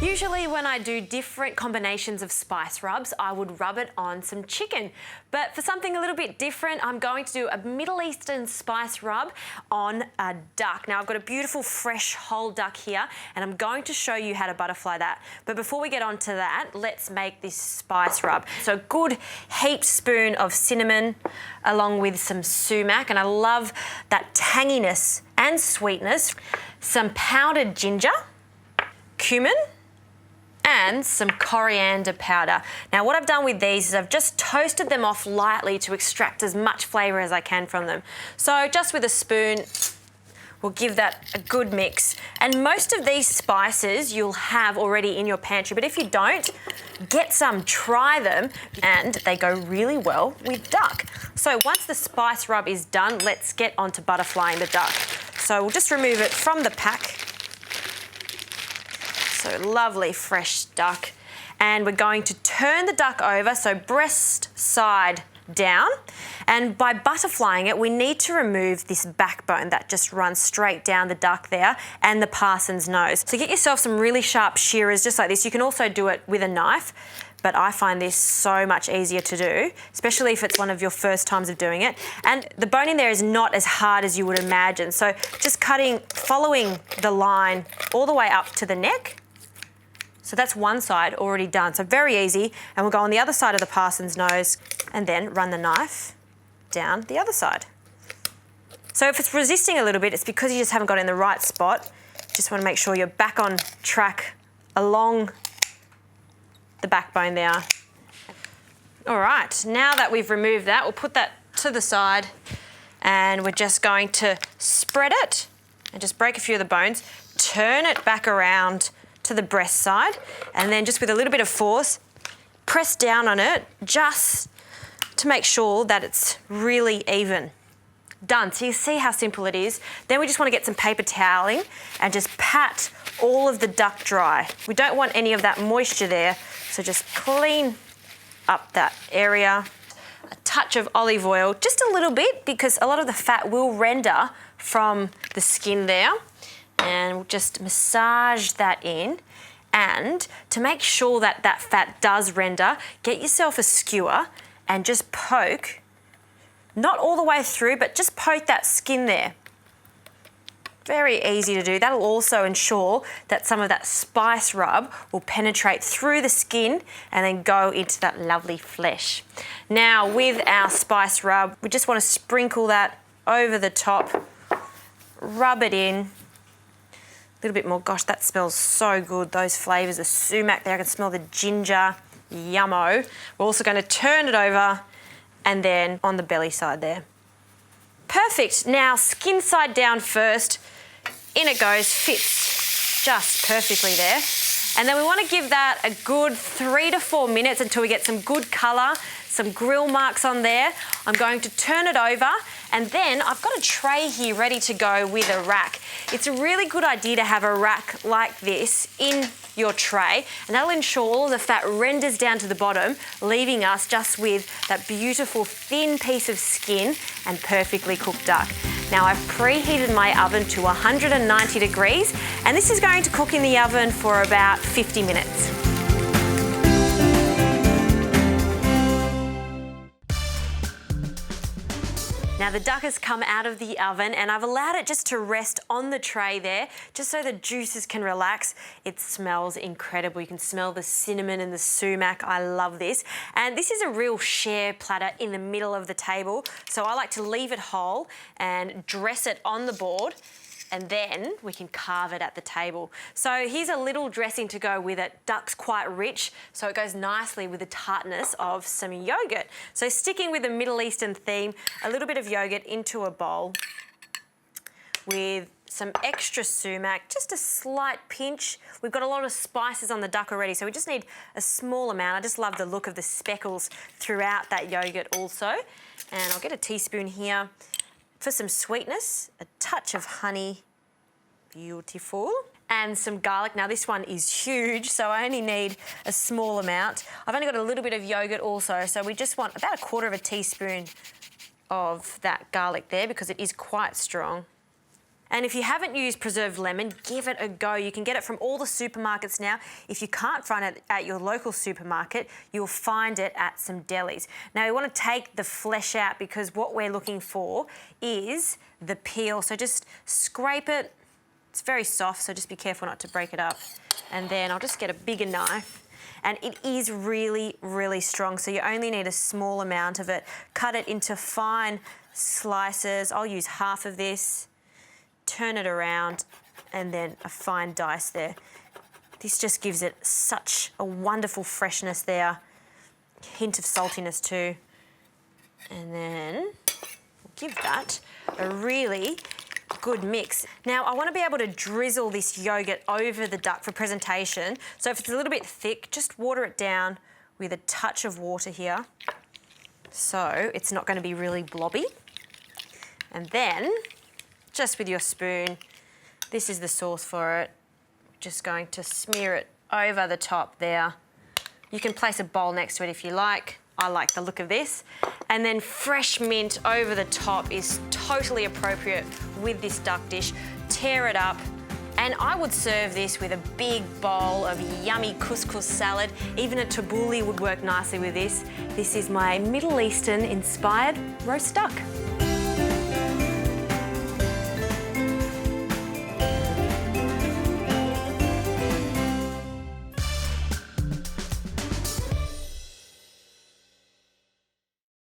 Usually when I do different combinations of spice rubs, I would rub it on some chicken. But for something a little bit different, I'm going to do a Middle Eastern spice rub on a duck. Now I've got a beautiful fresh whole duck here and I'm going to show you how to butterfly that. But before we get on to that, let's make this spice rub. So a good heaped spoon of cinnamon along with some sumac, and I love that tanginess and sweetness. Some powdered ginger, cumin, and some coriander powder. Now what I've done with these is I've just toasted them off lightly to extract as much flavour as I can from them. So just with a spoon, we'll give that a good mix. And most of these spices you'll have already in your pantry, but if you don't, get some, try them, and they go really well with duck. So once the spice rub is done, let's get on to butterflying the duck. So we'll just remove it from the pack. So lovely fresh duck. And we're going to turn the duck over, so breast side down. And by butterflying it, we need to remove this backbone that just runs straight down the duck there and the parson's nose. So get yourself some really sharp shearers just like this. You can also do it with a knife, but I find this so much easier to do, especially if it's one of your first times of doing it. And the bone in there is not as hard as you would imagine. So just cutting, following the line all the way up to the neck. So that's one side already done, so very easy. And we'll go on the other side of the parson's nose and then run the knife down the other side. So if it's resisting a little bit, it's because you just haven't got it in the right spot. Just want to make sure you're back on track along the backbone there. All right, now that we've removed that, we'll put that to the side and we're just going to spread it and just break a few of the bones, turn it back around to the breast side, and then just with a little bit of force, press down on it just to make sure that it's really even. Done. So you see how simple it is. Then we just want to get some paper toweling and just pat all of the duck dry. We don't want any of that moisture there, so just clean up that area. A touch of olive oil, just a little bit, because a lot of the fat will render from the skin there. And we'll just massage that in. And to make sure that that fat does render, get yourself a skewer and just poke, not all the way through, but just poke that skin there. Very easy to do. That'll also ensure that some of that spice rub will penetrate through the skin and then go into that lovely flesh. Now with our spice rub, we just want to sprinkle that over the top, rub it in. A little bit more. Gosh, that smells so good. Those flavours, the sumac there, I can smell the ginger. Yummo. We're also going to turn it over and then on the belly side there. Perfect. Now skin side down first. In it goes, fits just perfectly there. And then we want to give that a good 3 to 4 minutes until we get some good colour, some grill marks on there. I'm going to turn it over, and then I've got a tray here ready to go with a rack. It's a really good idea to have a rack like this in your tray, and that'll ensure all the fat renders down to the bottom, leaving us just with that beautiful thin piece of skin and perfectly cooked duck. Now I've preheated my oven to 190 degrees, and this is going to cook in the oven for about 50 minutes. Now the duck has come out of the oven and I've allowed it just to rest on the tray there, just so the juices can relax. It smells incredible. You can smell the cinnamon and the sumac. I love this. And this is a real share platter in the middle of the table. So I like to leave it whole and dress it on the board, and then we can carve it at the table. So here's a little dressing to go with it. Duck's quite rich, so it goes nicely with the tartness of some yogurt. So sticking with the Middle Eastern theme, a little bit of yogurt into a bowl with some extra sumac, just a slight pinch. We've got a lot of spices on the duck already, so we just need a small amount. I just love the look of the speckles throughout that yogurt also. And I'll get a teaspoon here. For some sweetness, a touch of honey, beautiful, and some garlic. Now this one is huge, so I only need a small amount. I've only got a little bit of yogurt also, so we just want about 1/4 teaspoon of that garlic there because it is quite strong. And if you haven't used preserved lemon, give it a go. You can get it from all the supermarkets now. If you can't find it at your local supermarket, you'll find it at some delis. Now, we want to take the flesh out because what we're looking for is the peel. So just scrape it. It's very soft, so just be careful not to break it up. And then I'll just get a bigger knife. And it is really, really strong, so you only need a small amount of it. Cut it into fine slices. I'll use half of this. Turn it around, and then a fine dice there. This just gives it such a wonderful freshness there. Hint of saltiness too. And then we'll give that a really good mix. Now, I want to be able to drizzle this yogurt over the duck for presentation. So if it's a little bit thick, just water it down with a touch of water here. So it's not going to be really blobby. And then, just with your spoon, this is the sauce for it. Just going to smear it over the top there. You can place a bowl next to it if you like. I like the look of this. And then fresh mint over the top is totally appropriate with this duck dish. Tear it up. And I would serve this with a big bowl of yummy couscous salad. Even a tabbouleh would work nicely with this. This is my Middle Eastern inspired roast duck.